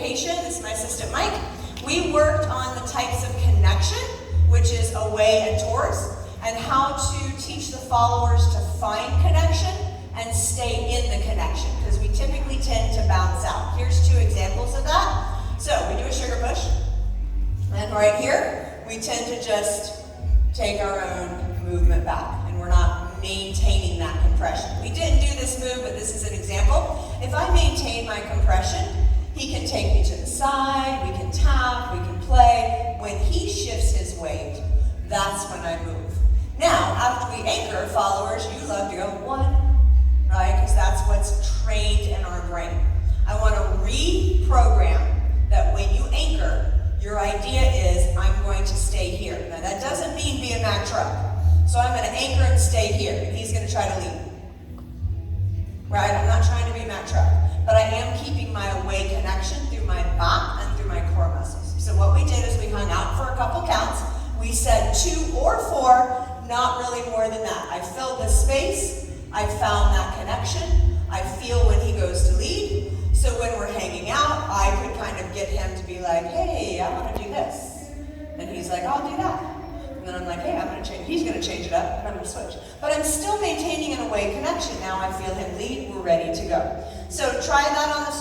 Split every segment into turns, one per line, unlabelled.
communication. This is my assistant Mike. We worked on the types of connection, which is away and towards, and how to teach the followers to find connection and stay in the connection, because we typically tend to bounce out. Here's 2 examples of that. So we do a sugar push, and right here, we tend to just take our own movement back, and we're not maintaining that compression. We didn't do this move, but this is an example. If I maintain my compression, he can take me to the side, we can tap, we can play. When he shifts his weight, that's when I move. Now, after we anchor, followers, you love to go 1, right? Because that's what's trained in our brain. I want to reprogram that when you anchor, your idea is, I'm going to stay here. Now, that doesn't mean be a Mack truck. So I'm going to anchor and stay here, and he's going to try to lead. Right? I'm not trying to be a Mack truck, but I am keeping my away connection through my back and through my core muscles. So what we did is we hung out for a couple counts. We said 2 or 4, not really more than that. I filled the space. I found that connection. I feel when he goes to lead. So when we're hanging out, I could kind of get him to be like, hey, I want to do this. And he's like, I'll do that. And then I'm like, hey, I'm going to change. He's going to change it up, and I'm going to switch. But I'm still maintaining an away connection. Now I feel him lead. We're ready to go. So try that on the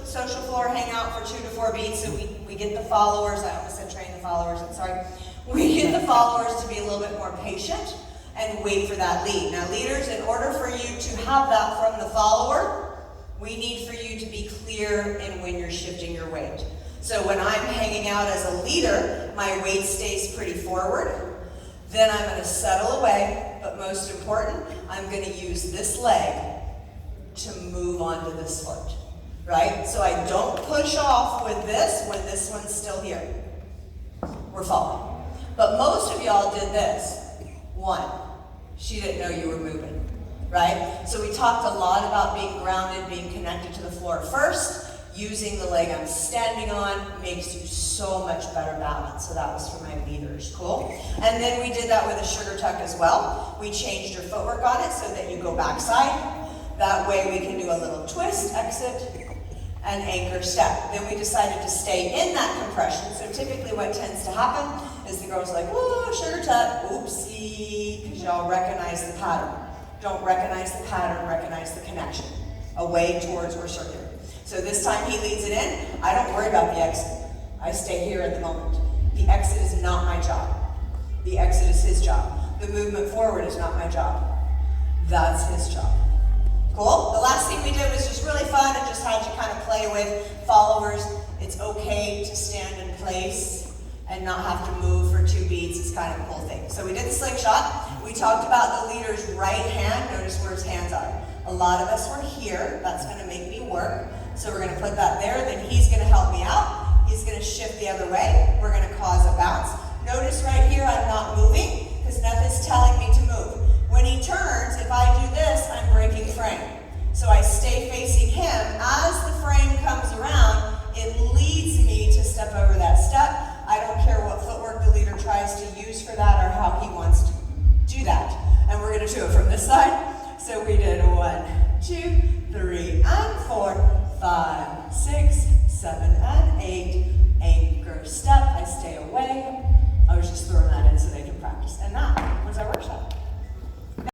social floor, hang out for 2 to 4 beats. So we get the followers. I almost said train the followers. I'm sorry. We get the followers to be a little bit more patient and wait for that lead. Now, leaders, in order for you to have that from the follower, we need for you to be clear in when you're shifting your weight. So when I'm hanging out as a leader, my weight stays pretty forward. Then I'm going to settle away, but most important, I'm going to use this leg to move onto this foot, right? So I don't push off with this when this one's still here. We're falling. But most of y'all did this. 1, she didn't know you were moving, right? So we talked a lot about being grounded, being connected to the floor first. Using the leg I'm standing on makes you so much better balance. So that was for my leaders, cool? And then we did that with a sugar tuck as well. We changed your footwork on it so that you go backside. That way we can do a little twist, exit, and anchor step. Then we decided to stay in that compression. So typically what tends to happen is the girls are like, whoa, sugar tuck, oopsie, because y'all recognize the pattern. Don't recognize the pattern, recognize the connection. Away, towards, or circular. So this time he leads it in. I don't worry about the exit. I stay here at the moment. The exit is not my job. The exit is his job. The movement forward is not my job. That's his job. Cool? The last thing we did was just really fun and just had you kind of play with followers. It's okay to stand in place and not have to move for 2 beats. It's kind of a cool thing. So we did the slingshot. We talked about the leader's right hand. Notice where his hands are. A lot of us were here. That's going to make me work. So we're going to put that there. Then he's going to help me out. He's going to shift the other way. We're going to cause a bounce. Notice right here I'm not moving because nothing's telling me to move. When he turns, if I do this, I'm breaking frame. So I stay facing him. As the frame comes around, it leads me to step over that step. I don't care what footwork the leader tries to use for that or how he wants to do that. And we're going to do it from this side. So we did 1, 2, 3, and 4, 5.